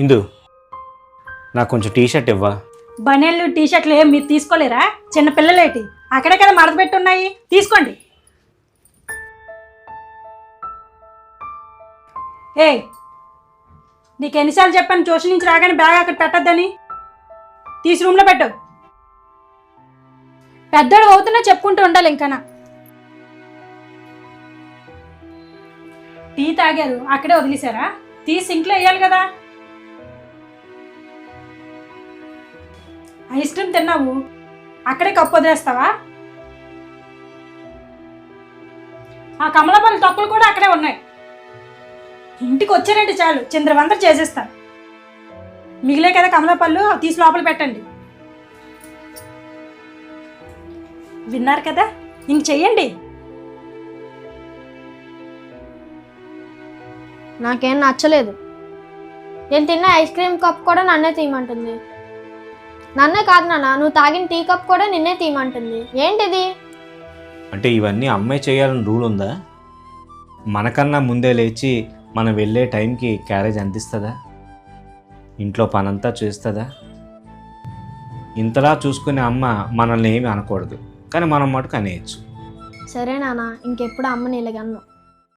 ఇందు నాకు కొంచెం T shirt ఇవ్వా. బనీళ్ళు టీ షర్ట్లు ఏం మీరు తీసుకోలేరా? చిన్న పిల్లలేటి అక్కడే కదా మడత పెట్టి ఉన్నాయి, తీసుకోండి. ఏ నీకు ఎన్నిసార్లు చెప్పాను ట్యూషన్ నుంచి రాగానే బ్యాగ్ అక్కడ పెట్టద్దని? తీసి రూమ్లో పెట్టు. పెద్దోడు అవుతున్నా చెప్పుకుంటూ ఉండాలి. ఇంకానా టీ తాగారు అక్కడే వదిలేశారా? తీసి సింక్లో వేయాలి కదా. ఐస్ క్రీమ్ తిన్నావు అక్కడే కప్పు వదిలేస్తావా? ఆ కమలాపల్లి తొక్కలు కూడా అక్కడే ఉన్నాయి. ఇంటికి వచ్చారంటే చాలు చింద్రవందర చేసేస్తారు. మిగిలే కదా కమలాపళ్ళు, తీసి లోపల పెట్టండి. విన్నారు కదా, ఇంక చెయ్యండి. నాకేం నచ్చలేదు. నేను తిన్న ఐస్ క్రీమ్ కప్ కూడా నన్నే తీయమంటుంది. నన్నే కాదు నాన్న, నువ్వు తాగిన టీ కప్ కూడా నిన్నే తీయమంటుంది. ఏంటిది? అంటే ఇవన్నీ అమ్మాయి చేయాలని రూల్ ఉందా? మనకన్నా ముందే లేచి మనం వెళ్ళే టైంకి క్యారేజ్ అందిస్తుందా? ఇంట్లో పనంతా చేస్తుందా? ఇంతలా చూసుకునే అమ్మ మనల్ని ఏమీ అనకూడదు, కానీ మనం మటుకు అనేయచ్చు. సరే నాన్న, ఇంకెప్పుడు అమ్మని ఇలాగన్ను.